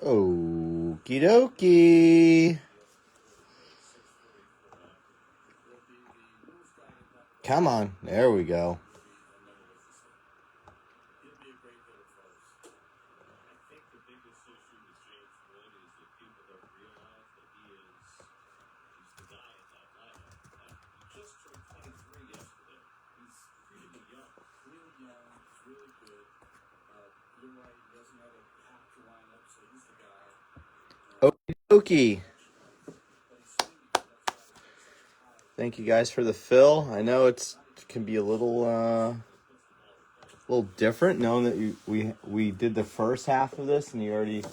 Okie dokie. Come on. There we go. Okie dokie. Thank you guys for the fill. I know it can be a little different knowing that we did the first half of this and you already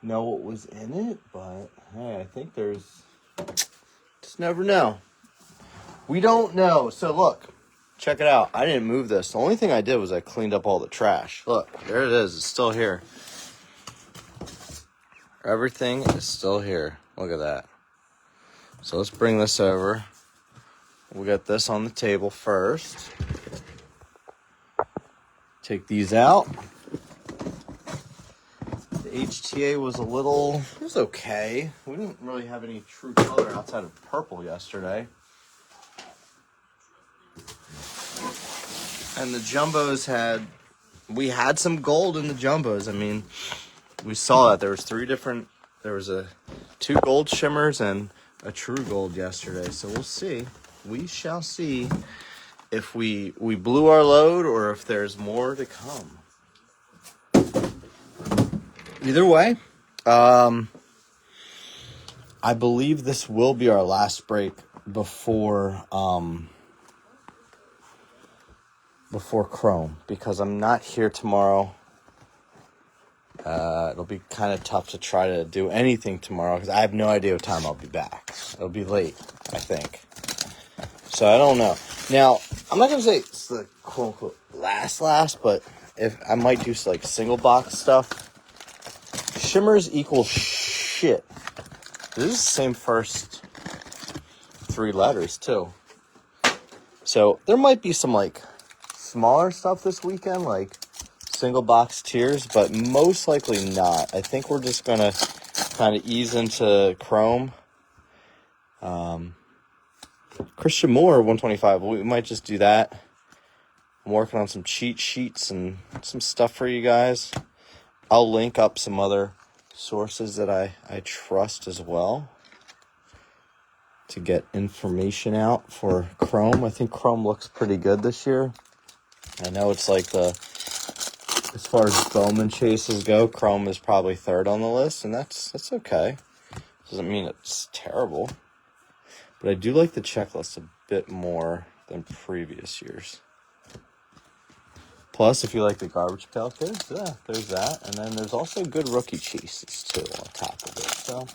know what was in it, but hey, I think just never know. We don't know. So look, check it out. I didn't move this. The only thing I did was I cleaned up all the trash. Look, there it is. It's still here. Everything is still here. Look at that. So let's bring this over. We'll get this on the table first. Take these out. The HTA was it was okay. We didn't really have any true color outside of purple yesterday. And the jumbos we had some gold in the jumbos. I mean, we saw that there was there was 2 gold shimmers and a true gold yesterday. So we'll see. We shall see if we blew our load or if there's more to come. Either way, I believe this will be our last break before Chrome, because I'm not here tomorrow. It'll be kind of tough to try to do anything tomorrow because I have no idea what time I'll be back. It'll be late, I think. So I don't know. Now, I'm not going to say it's the quote-unquote last, but if I might do like single box stuff. Shimmers equal shit. This is the same first 3 letters, too. So there might be some like smaller stuff this weekend, like single box tiers, but most likely not. I think we're just going to kind of ease into Chrome. Christian Moore, 125. We might just do that. I'm working on some cheat sheets and some stuff for you guys. I'll link up some other sources that I trust as well to get information out for Chrome. I think Chrome looks pretty good this year. I know it's like as far as Bowman chases go, Chrome is probably 3rd on the list, and that's okay. Doesn't mean it's terrible. But I do like the checklist a bit more than previous years. Plus, if you like the Garbage Pail Kids, yeah, there's that. And then there's also good rookie chases, too, on top of it. So,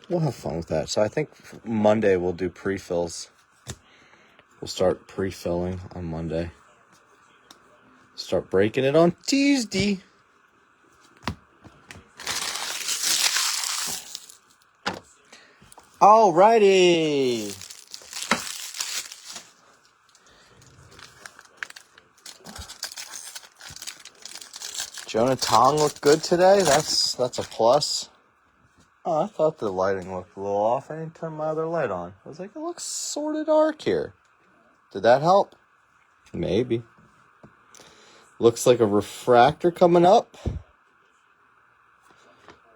we'll have fun with that. So, I think Monday we'll do pre-fills. We'll start pre-filling on Monday. Start breaking it on Tuesday. Alrighty. Jonah Tong looked good today. That's a plus. Oh, I thought the lighting looked a little off. I didn't turn my other light on. I was like, it looks sort of dark here. Did that help? Maybe. Looks like a refractor coming up.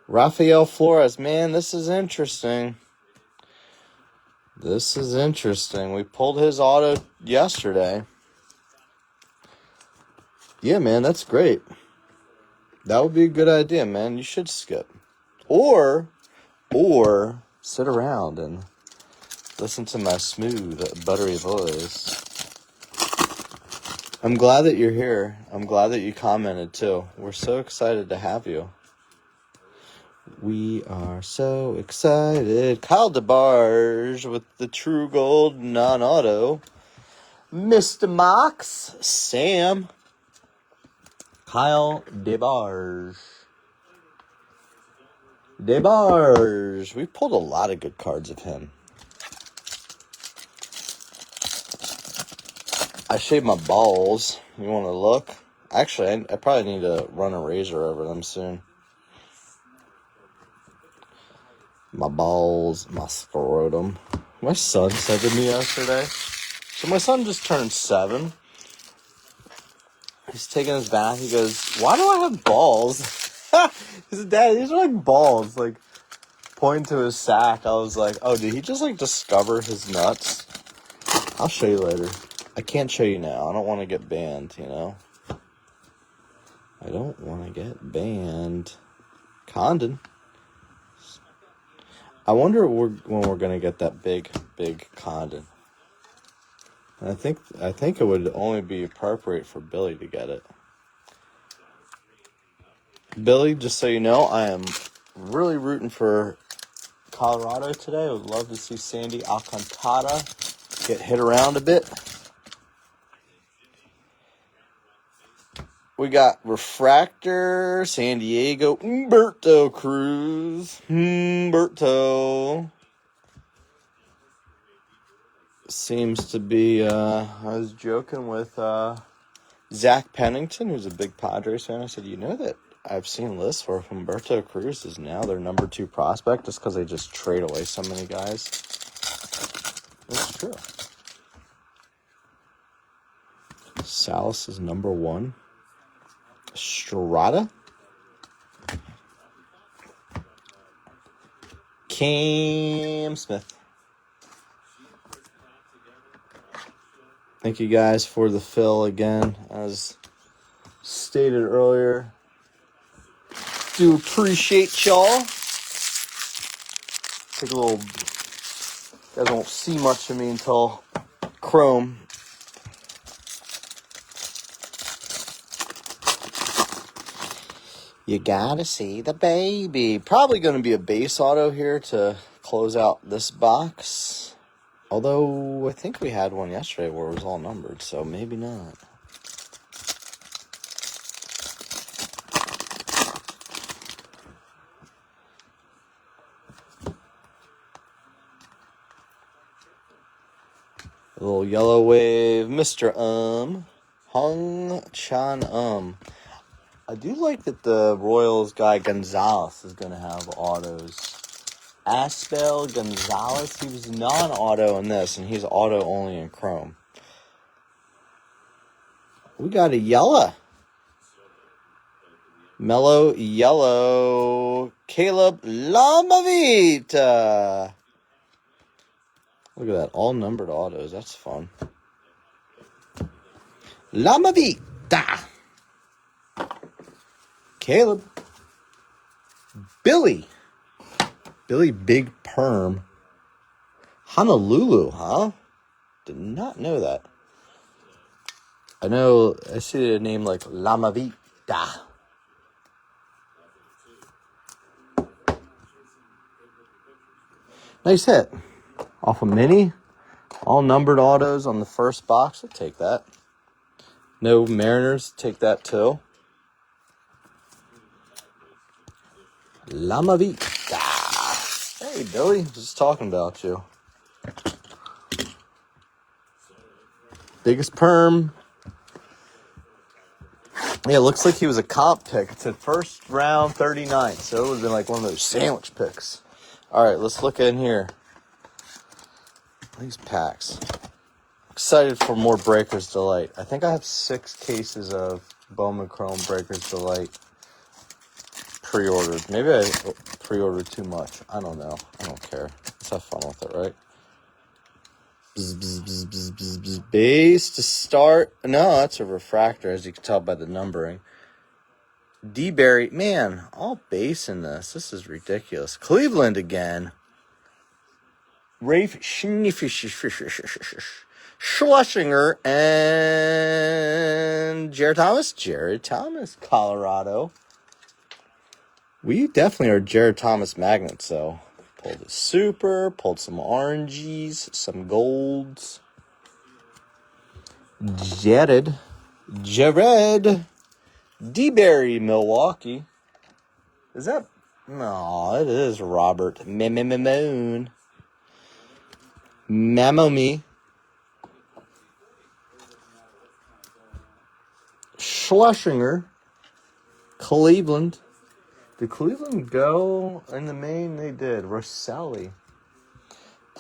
Rafael Flores. Man, this is interesting. This is interesting. We pulled his auto yesterday. Yeah, man, that's great. That would be a good idea, man. You should skip. Or sit around and listen to my smooth, buttery voice. I'm glad that you're here. I'm glad that you commented, too. We're so excited to have you. We are so excited. Kyle DeBarge with the True Gold non-auto. Mr. Mox, Sam. Kyle DeBarge. DeBarge. We pulled a lot of good cards of him. I shaved my balls. You want to look? Actually, I probably need to run a razor over them soon. My balls, my scrotum. My son said to me yesterday. So my son just turned 7. He's taking his bath. He goes, "Why do I have balls?" He said, "Dad, these are like balls." Like, pointing to his sack. I was like, "Oh, did he just like discover his nuts?" I'll show you later. I can't show you now. I don't want to get banned, you know. I don't want to get banned. Condon. I wonder when we're gonna get that big condon. And I think it would only be appropriate for Billy to get it. Billy, just so you know, I am really rooting for Colorado today. I would love to see Sandy Alcantara get hit around a bit. We got Refractor, San Diego, Humberto Cruz. Humberto. Seems to be, I was joking with Zach Pennington, who's a big Padres fan. I said, you know that I've seen lists where Humberto Cruz is now their number 2 prospect just because they just trade away so many guys. It's true. Salas is number 1. Strada. Cam Smith. Thank you guys for the fill again. As stated earlier, do appreciate y'all. Take a little. You guys won't see much of me until Chrome. You gotta see the baby. Probably going to be a base auto here to close out this box. Although I think we had one yesterday where it was all numbered, so maybe not. A little yellow wave, Mr. Hung Chan I do like that the Royals guy Gonzalez is going to have autos. Aspel Gonzalez, he was non-auto in this, and he's auto only in Chrome. We got a yellow. Mellow yellow. Caleb Lamavita. Look at that, all numbered autos. That's fun. Lamavita. Caleb. Billy Big Perm. Honolulu, huh? Did not know that. I see a name like Lamavita. Nice hit. Off a mini. All numbered autos on the first box. I'll take that. No Mariners. Take that too. Lamavita. Hey, Billy. Just talking about you. Biggest perm. Yeah, it looks like he was a comp pick. It's a first round 39, so it would have been like one of those sandwich picks. All right, let's look in here. These packs. Excited for more Breakers Delight. I think I have 6 cases of Bowman Chrome Breakers Delight pre-ordered. Maybe I pre-ordered too much. I don't know. I don't care. Let's have fun with it, right? Bzz, bzz, bzz, bzz, bzz, bzz. Base to start. No, that's a refractor, as you can tell by the numbering. D-Berry. Man, all base in this. This is ridiculous. Cleveland again. Rafe Schlesinger and Jared Thomas. Jared Thomas, Colorado. We definitely are Jared Thomas magnets, though. Pulled a super, pulled some oranges, some golds. Jared. D-Berry, Milwaukee. Is that? No, it is Robert Moon. Mamomi. Schlesinger. Cleveland. Did Cleveland go in the main? They did. Rosselli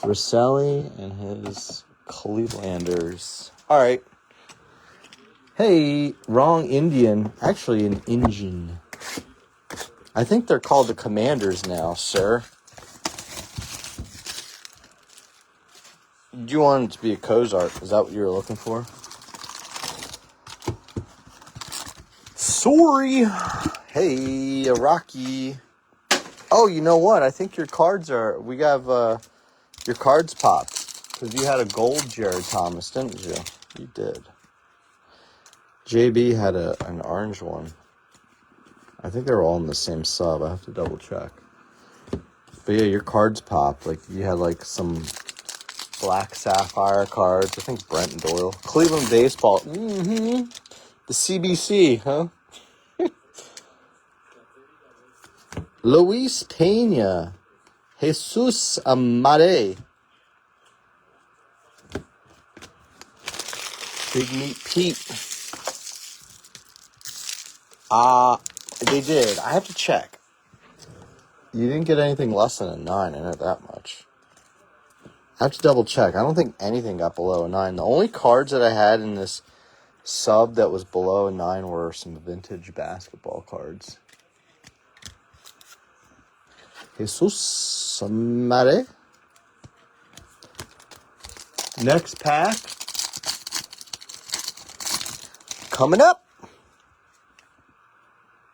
and his Clevelanders. All right. Hey, wrong Indian. Actually, an Indian. I think they're called the Commanders now, sir. You want it to be a Cozart. Is that what you were looking for? Sorry. Hey, Rocky. Oh, you know what? I think your cards are... We have your cards popped. Because you had a gold Jared Thomas, didn't you? You did. JB had an orange one. I think they were all in the same sub. I have to double check. But yeah, your cards popped. Like, you had like some black sapphire cards. I think Brent Doyle. Cleveland baseball. Mm-hmm. The CBC, huh? Luis Pena. Jesus Amare. Big Meat Pete. They did. I have to check. You didn't get anything less than a 9 in it that much. I have to double check. I don't think anything got below a 9. The only cards that I had in this sub that was below a 9 were some vintage basketball cards. Jesus Mare. Next pack. Coming up.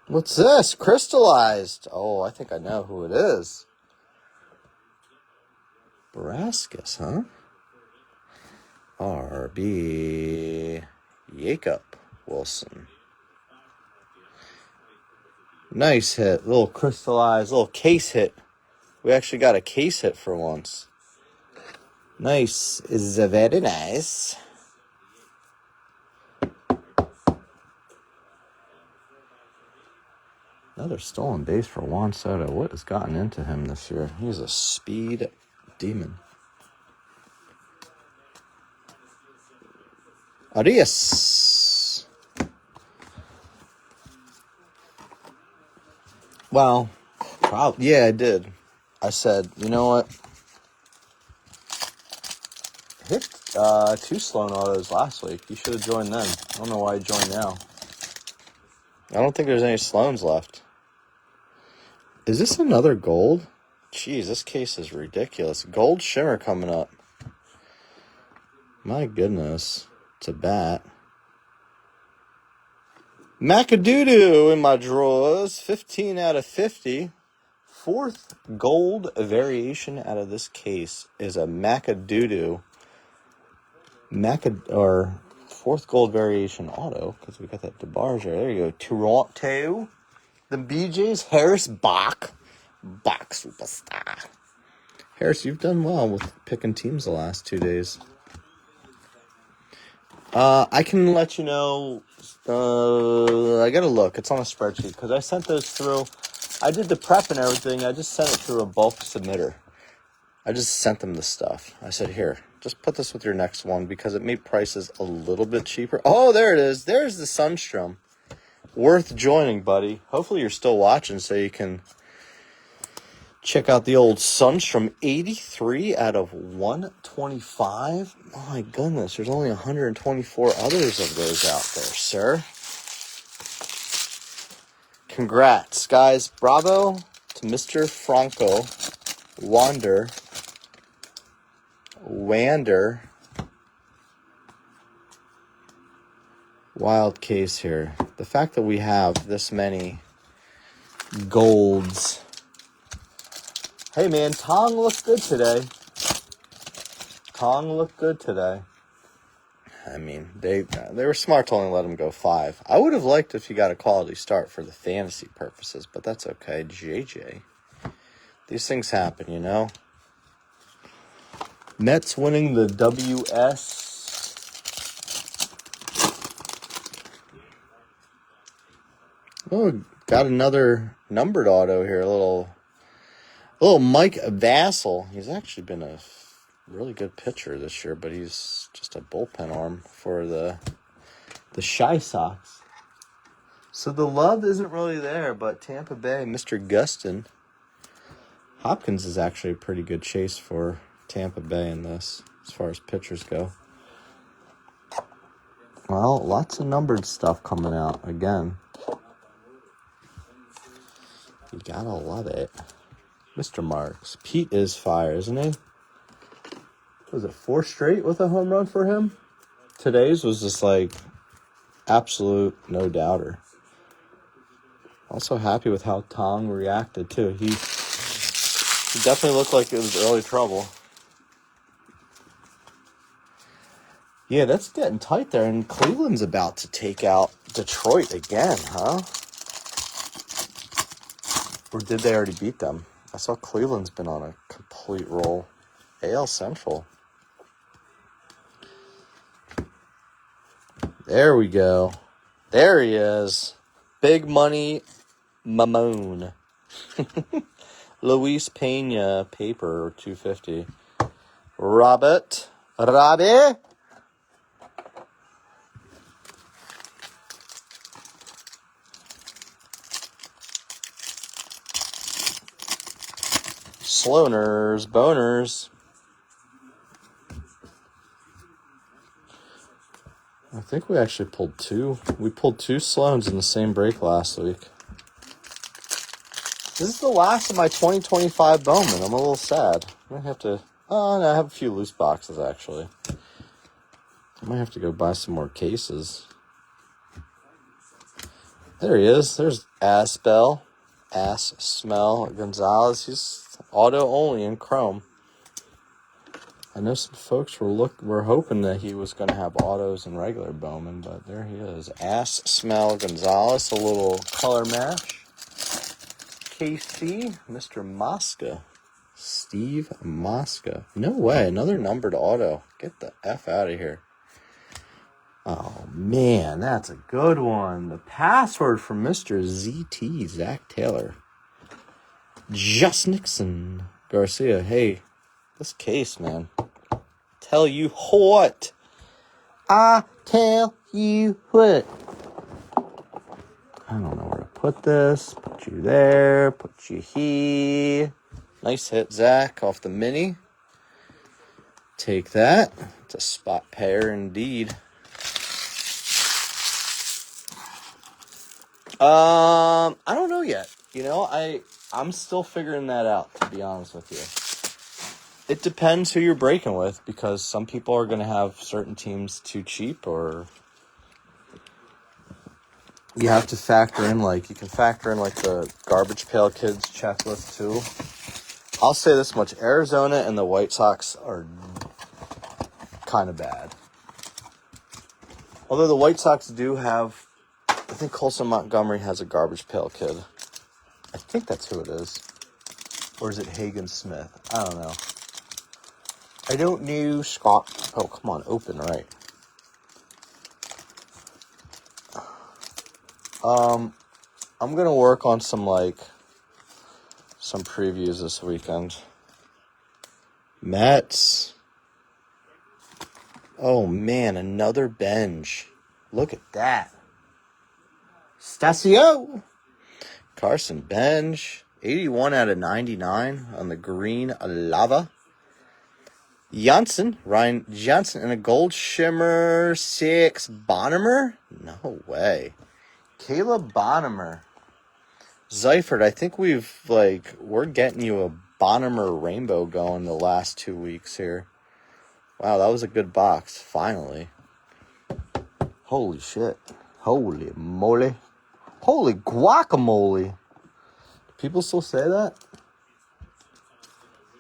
What's this? Crystallized. Oh, I think I know who it is. Braskus, huh? R.B. Jacob Wilson. Nice hit. Little crystallized, little case hit. We actually got a case hit for once. Nice. Is very nice. Another stolen base for Juan Soto. What has gotten into him this year? He's a speed demon. Arias. Well, probably. Yeah, I did. I said, you know what? Hit 2 Sloan autos last week. You should have joined then. I don't know why you joined now. I don't think there's any Sloans left. Is this another gold? Jeez, this case is ridiculous. Gold shimmer coming up. My goodness. It's a bat. Macadoodoo in my drawers. 15 out of 50. Fourth gold variation out of this case is a Macadoodoo. Or fourth gold variation auto, because we got that DeBarge there. There you go. Toronto. The BJ's Harris Bach superstar. Harris, you've done well with picking teams the last 2 days. I can let you know. I gotta look. It's on a spreadsheet because I sent those through. I did the prep and everything. I just sent it through a bulk submitter. I just sent them the stuff. I said, here, just put this with your next one because it made prices a little bit cheaper. Oh, there it is. There's the Sunstrom. Worth joining, buddy. Hopefully you're still watching so you can check out the old Sunstrom. 83 out of 125. My goodness, there's only 124 others of those out there, sir. Congrats, guys. Bravo to Mr. Franco. Wander. Wild case here. The fact that we have this many golds. Hey, man, Tong looked good today. I mean, they were smart to only let him go 5. I would have liked if he got a quality start for the fantasy purposes, but that's okay. JJ. These things happen, you know? Mets winning the WS. Oh, got another numbered auto here. A little Mike Vassell. He's actually been a really good pitcher this year, but he's just a bullpen arm for the Shy Sox. So the love isn't really there, but Tampa Bay, Mr. Gustin. Hopkins is actually a pretty good chase for Tampa Bay in this, as far as pitchers go. Well, lots of numbered stuff coming out again. You gotta love it. Mr. Marks. Pete is fire, isn't he? Was it 4 straight with a home run for him? Today's was just like absolute no doubter. Also happy with how Tong reacted too. He definitely looked like it was early trouble. Yeah, that's getting tight there, and Cleveland's about to take out Detroit again, huh? Or did they already beat them? I saw Cleveland's been on a complete roll. AL Central. There we go. There he is. Big money Mamone. Luis Pena, paper, 250. Robbie. Sloaners, boners. I think we actually pulled 2. We pulled 2 Sloans in the same break last week. This is the last of my 2025 Bowman. I'm a little sad. I might have to... Oh, no, I have a few loose boxes, actually. I might have to go buy some more cases. There he is. There's Asbel. Ass Smell Gonzalez. He's auto only in chrome. I know some folks were hoping that he was going to have autos and regular Bowman, but there he is. Ass Smell Gonzalez, a little color match. KC, Mr. Mosca. Steve Mosca. No way, another numbered auto. Get the F out of here. Oh, man, that's a good one. The password from Mr. ZT, Zach Taylor. Just Nixon. Garcia, hey, this case, man. Tell you what. I tell you what. I don't know where to put this. Put you there. Put you here. Nice hit, Zach, off the mini. Take that. It's a spot pair indeed. I don't know yet. You know, I'm still figuring that out, to be honest with you. It depends who you're breaking with, because some people are going to have certain teams too cheap, or you have to factor in, you can factor in, the Garbage Pail Kids checklist, too. I'll say this much. Arizona and the White Sox are kind of bad. Although the White Sox do have, I think Colson Montgomery has a Garbage Pail Kid. I think that's who it is. Or is it Hagen Smith? I don't know. I don't know, Scott. Oh, come on, open, right. I'm going to work on some previews this weekend. Mets. Oh, man, another Benj. Look at that. Stasio. Carson Benj. 81 out of 99 on the green lava. Janssen, Ryan Johnson, and a gold shimmer 6 Bonham. No way. Caleb Bonham. Seifert, I think we're getting you a Bonham rainbow going the last 2 weeks here. Wow, that was a good box, finally. Holy shit. Holy moly. Holy guacamole. Do people still say that?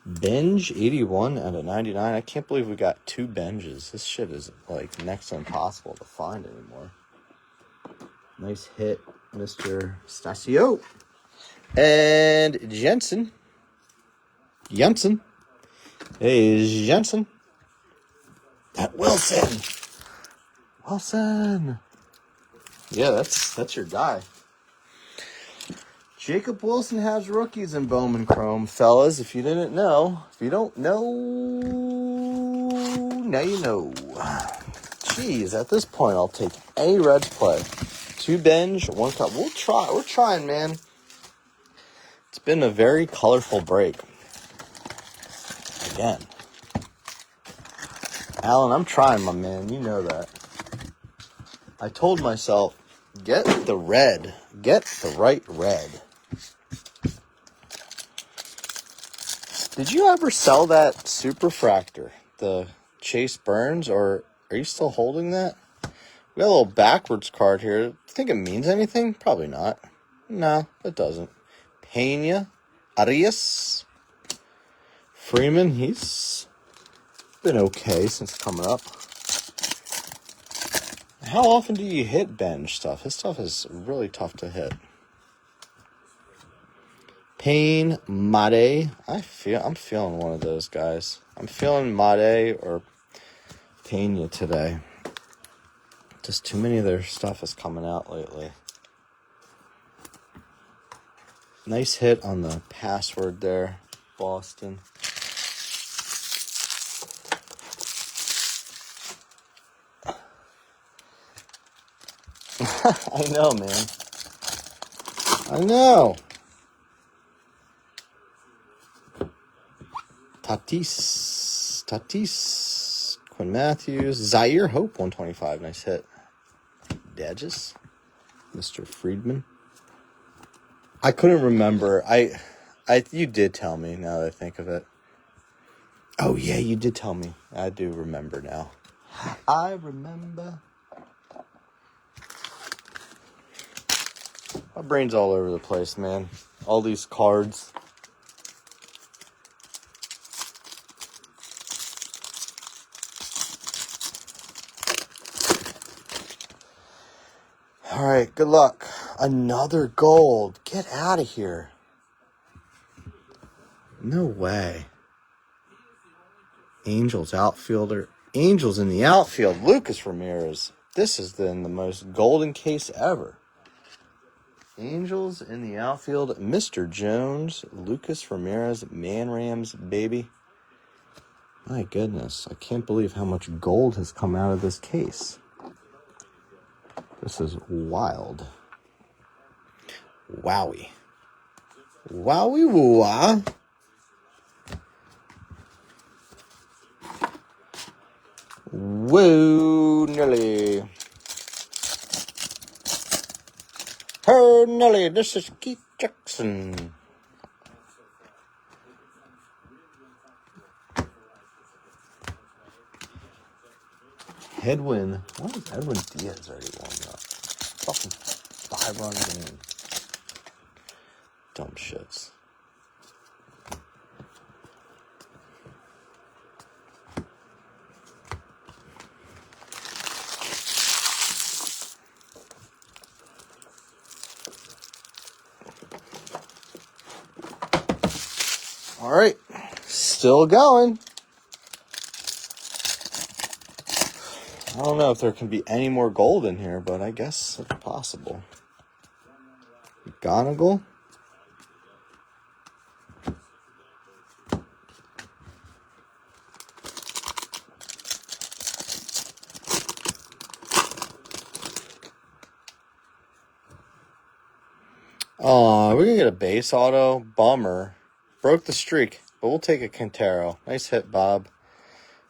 Benj, 81 out of 99. I can't believe we got 2 Benjes. This shit is, next to impossible to find anymore. Nice hit, Mr. Stasio. And Jensen. Hey, Jensen. That Wilson. Yeah, that's your guy. Jacob Wilson has rookies in Bowman Chrome, fellas. If you didn't know, if you don't know, now you know. Jeez, at this point, I'll take any Reds play. 2 bench, 1 cut. We're trying, man. It's been a very colorful break. Again. Alan, I'm trying, my man. You know that. I told myself, get the red. Get the right red. Did you ever sell that Superfractor, the Chase Burns, or are you still holding that? We got a little backwards card here. Do you think it means anything? Probably not. No, it doesn't. Pena, Arias, Freeman, he's been okay since coming up. How often do you hit bench stuff? His stuff is really tough to hit. Payne, Made. I'm feeling one of those guys. I'm feeling Made or Pena today. Just too many of their stuff is coming out lately. Nice hit on the password there, Boston. I know, man. I know. Tatis, Quinn Matthews, Zaire Hope, 125, nice hit. Dadges, Mr. Friedman. I couldn't remember. You did tell me now that I think of it. Oh yeah, you did tell me. I do remember now. I remember. My brain's all over the place, man. All these cards. All right, good luck. Another gold. Get out of here. No way. Angels outfielder. Angels in the outfield. Lucas Ramirez. This has been the most golden case ever. Angels in the outfield. Mr. Jones. Lucas Ramirez. Man Rams, baby. My goodness. I can't believe how much gold has come out of this case. This is wild. Wowie. Wowie woo-wah. Woo, Nelly. Hey, Nelly, this is Keith Jackson. Headwind. Why is Edwin Diaz already warming up? Fucking 5-run game. Dumb shits. All right. Still going. I don't know if there can be any more gold in here, but I guess it's possible. McGonagall. Oh, we're going to get a base auto. Bummer. Broke the streak, but we'll take a Quintero. Nice hit, Bob.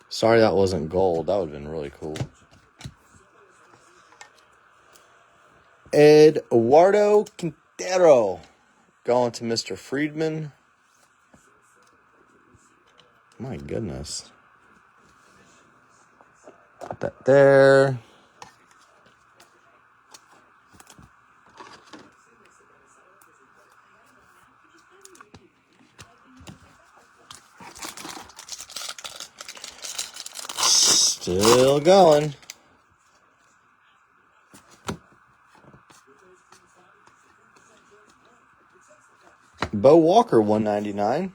Sorry that wasn't gold. That would have been really cool. Eduardo Quintero. Going to Mr. Friedman. My goodness. Put that there. Still going. Bo Walker, 199.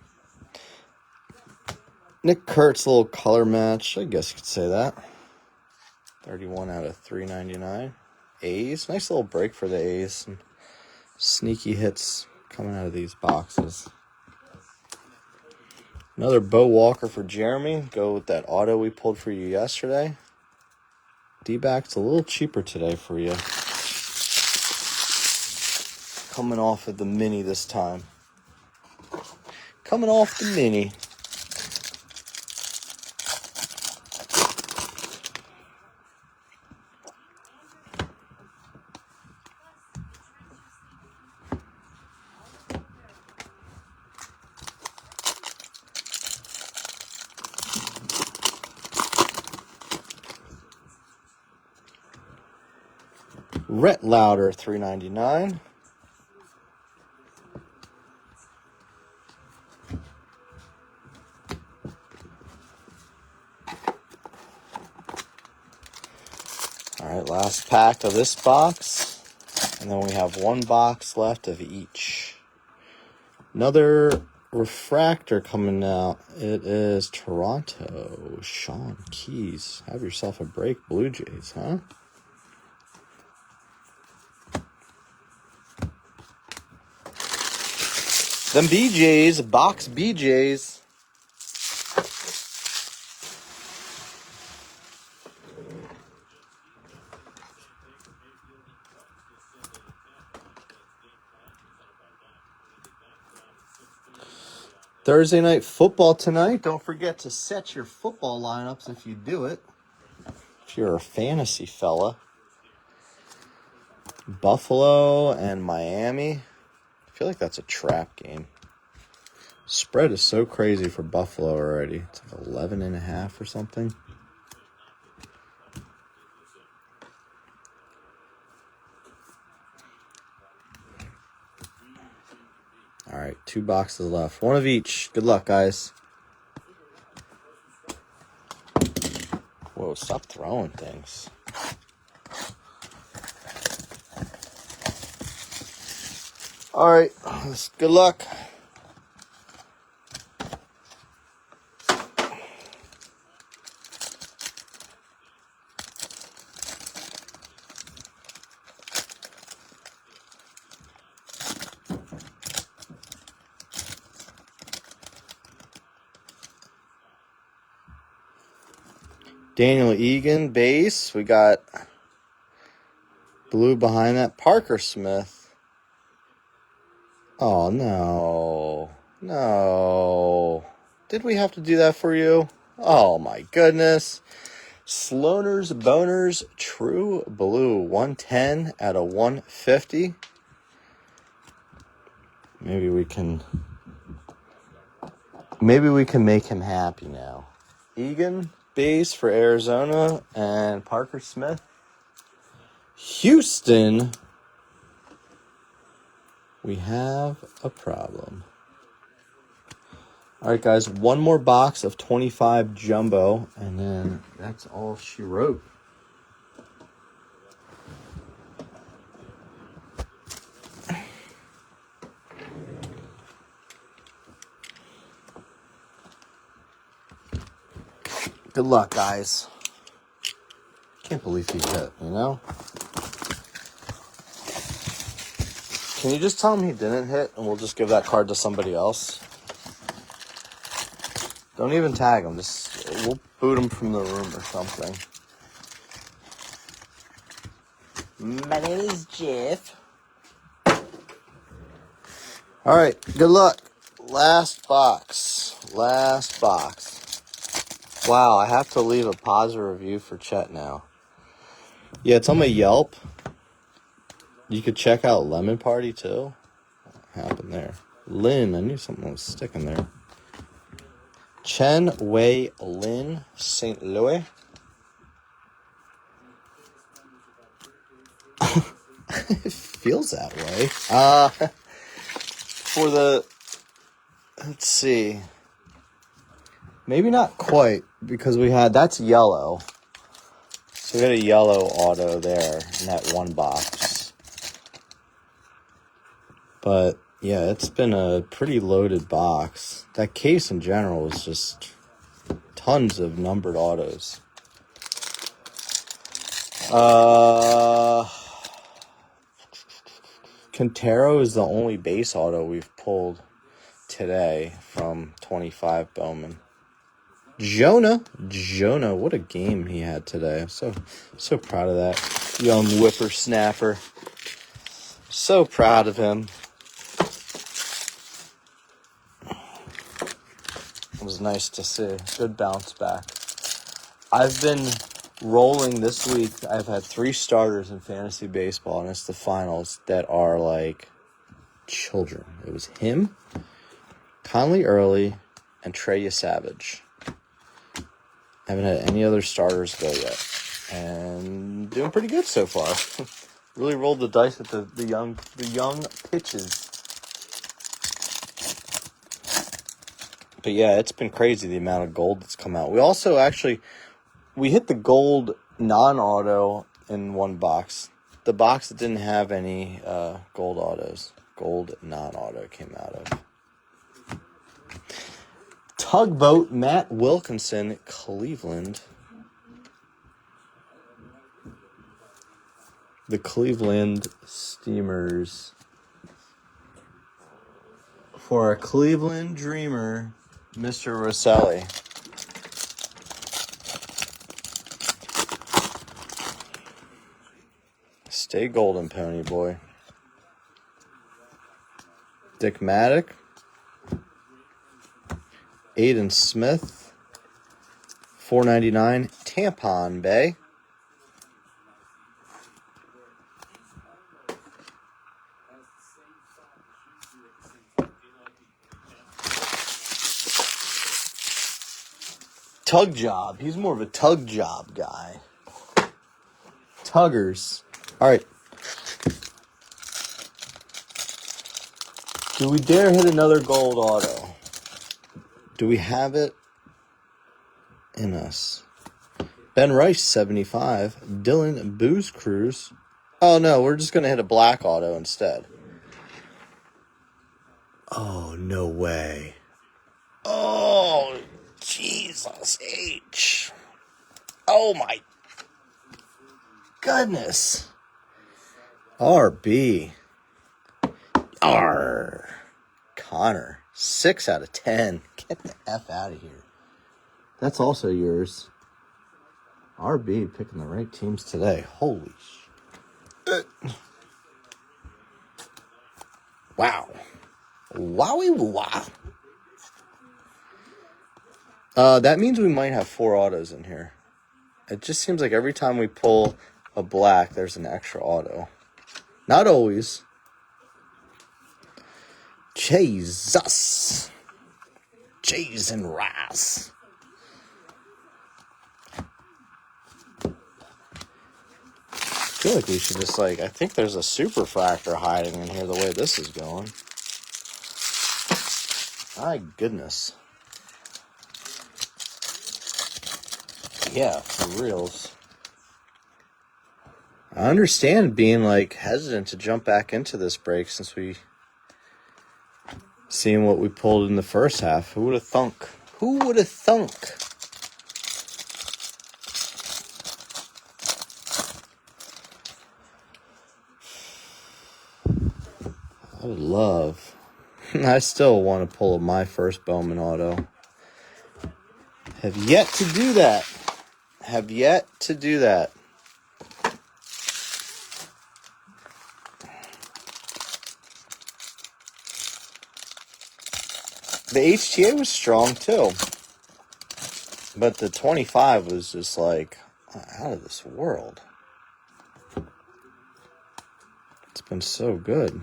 Nick Kurtz, little color match. I guess you could say that. 31 out of 399. A's. Nice little break for the A's. Some sneaky hits coming out of these boxes. Another Bo Walker for Jeremy. Go with that auto we pulled for you yesterday. D-back's a little cheaper today for you. coming off of the mini this time. Coming off the mini. Rhett Louder, $3.99. All right, last pack of this box. And then we have one box left of each. Another refractor coming out. It is Toronto. Sean Keys. Have yourself a break, Blue Jays, huh? Them BJs, box BJs. Thursday night football tonight. Don't forget to set your football lineups if you do it. If you're a fantasy fella. Buffalo and Miami. I feel like that's a trap game. Spread is so crazy for Buffalo already. It's like 11.5 or something. All right, 2 boxes left. One of each. Good luck, guys. Whoa, stop throwing things. All right, good luck. Daniel Egan, base. We got blue behind that. Parker Smith. Oh, no. No. Did we have to do that for you? Oh, my goodness. Sloaner's Boners True Blue. 110 out of 150. Maybe we can make him happy now. Egan, base for Arizona, and Parker Smith. Houston, we have a problem. All right, guys, one more box of 25 jumbo, and then that's all she wrote. Good luck, guys. Can't believe he hit, you know? Can you just tell him he didn't hit, and we'll just give that card to somebody else? Don't even tag him. We'll boot him from the room or something. My name is Jeff. All right, good luck. Last box. Wow, I have to leave a positive review for Chet now. Yeah, it's on my Yelp. You could check out Lemon Party, too. What happened there? Lynn, I knew something was sticking there. Chen Wei Lin, St. Louis. It feels that way. For the... Let's see. Maybe not quite, because that's yellow. So we got a yellow auto there in that one box. But, yeah, it's been a pretty loaded box. That case in general is just tons of numbered autos. Quintero is the only base auto we've pulled today from 25 Bowman. Jonah, what a game he had today. I'm so proud of that young whippersnapper. So proud of him. It was nice to see. Good bounce back. I've been rolling this week. I've had 3 starters in fantasy baseball, and it's the finals that are like children. It was him, Conley Early, and Trey Savage. I haven't had any other starters go yet. And doing pretty good so far. Really rolled the dice with the young pitches. But yeah, it's been crazy the amount of gold that's come out. We also we hit the gold non-auto in one box. The box that didn't have any gold autos. Gold non-auto came out of. Tugboat, Matt Wilkinson, Cleveland. The Cleveland Steamers. For a Cleveland dreamer, Mr. Rosselli. Stay golden, pony boy. Dick Maddock. Aiden Smith. $4.99. Tampon Bay. Tug job. He's more of a tug job guy. Tuggers. All right. Do we dare hit another gold auto? Do we have it in us? Ben Rice, 75. Dylan Booze Cruise. Oh, no. We're just going to hit a black auto instead. Oh, no way. Oh, Jesus H. Oh, my goodness. RB. R. Connor. 6 out of 10. Get the F out of here. That's also yours. RB picking the right teams today. Holy shit. Wow. Wowie wow. That means we might have 4 autos in here. It just seems like every time we pull a black, there's an extra auto. Not always. Jesus. Cheese and rice. I feel like we should just I think there's a super factor hiding in here the way this is going. My goodness. Yeah, for reals. I understand being hesitant to jump back into this break since we seen what we pulled in the first half. Who would have thunk? Who would have thunk? I would love. I still want to pull my first Bowman auto. Have yet to do that. The HTA was strong too. But the 25 was just out of this world. It's been so good.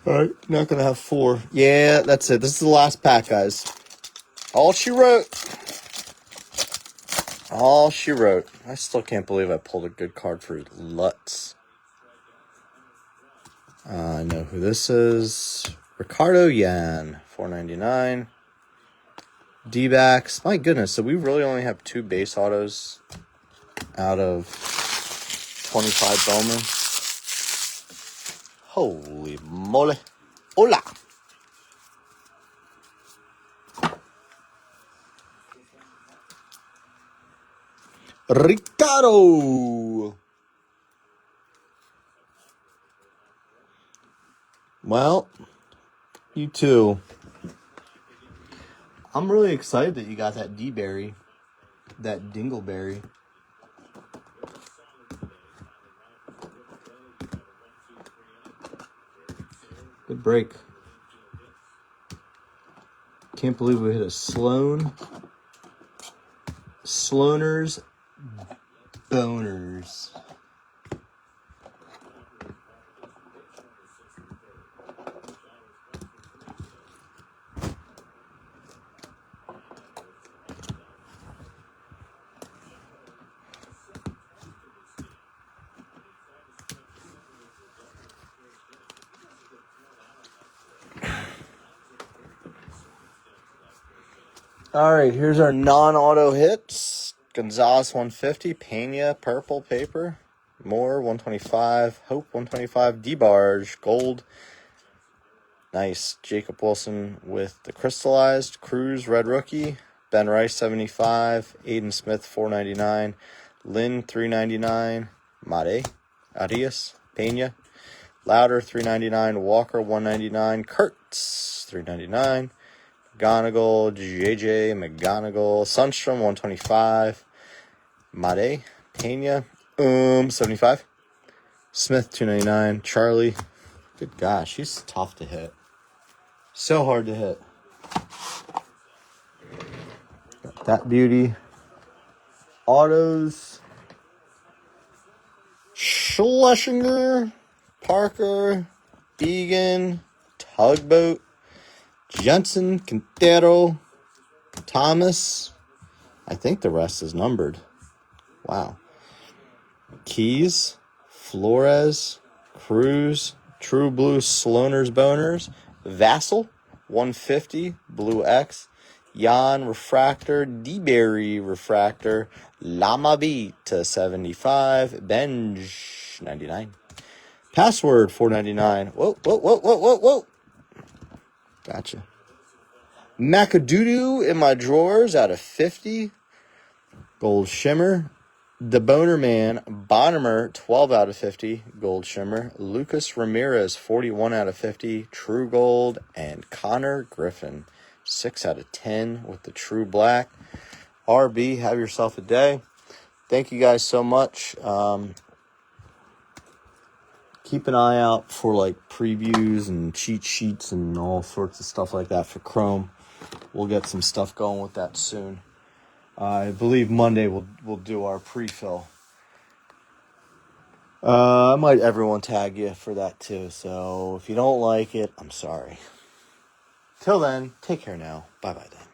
All right, not going to have 4. Yeah, that's it. This is the last pack, guys. All she wrote. All she wrote. I still can't believe I pulled a good card for Lutz. I know who this is. Ricardo Yan, $4.99. D-backs. My goodness, so we really only have 2 base autos out of 25 Bowman. Holy moly. Hola. Ricardo. Well, you too. I'm really excited that you got that D-berry, that dingleberry. Good break. Can't believe we hit a Sloaner's Boners. All right, here's our non-auto hits. Gonzalez 150, Pena purple paper, Moore 125, Hope 125, DeBarge gold. Nice. Jacob Wilson with the crystallized, Cruz red rookie, Ben Rice 75, Aiden Smith 499, Lynn 399, Made, Arias, Pena, Louder 399, Walker 199, Kurtz 399. McGonigal, JJ McGonigal, Sundstrom 125, Made, Pena 75, Smith 299, Charlie. Good gosh, he's tough to hit. So hard to hit. Got that beauty. Autos. Schlesinger, Parker, Egan, Tugboat, Jensen, Quintero, Thomas. I think the rest is numbered. Wow. Keys, Flores, Cruz, True Blue, Sloaner's Boners, Vassal, 150, Blue X, Jan Refractor, D-Berry Refractor, Lama Beat to 75, Benj 99. Password 499. Whoa. Gotcha. Macadoodoo in my drawers out of 50. Gold Shimmer. The Boner Man, Bonnemer, 12 out of 50. Gold Shimmer. Lucas Ramirez, 41 out of 50. True Gold. And Connor Griffin, 6 out of 10 with the True Black. RB, have yourself a day. Thank you guys so much. Keep an eye out for like previews and cheat sheets and all sorts of stuff like that for Chrome. We'll get some stuff going with that soon. I believe Monday we'll do our pre-fill. I might everyone tag you for that too. So if you don't like it, I'm sorry. Till then, take care now. Bye-bye then.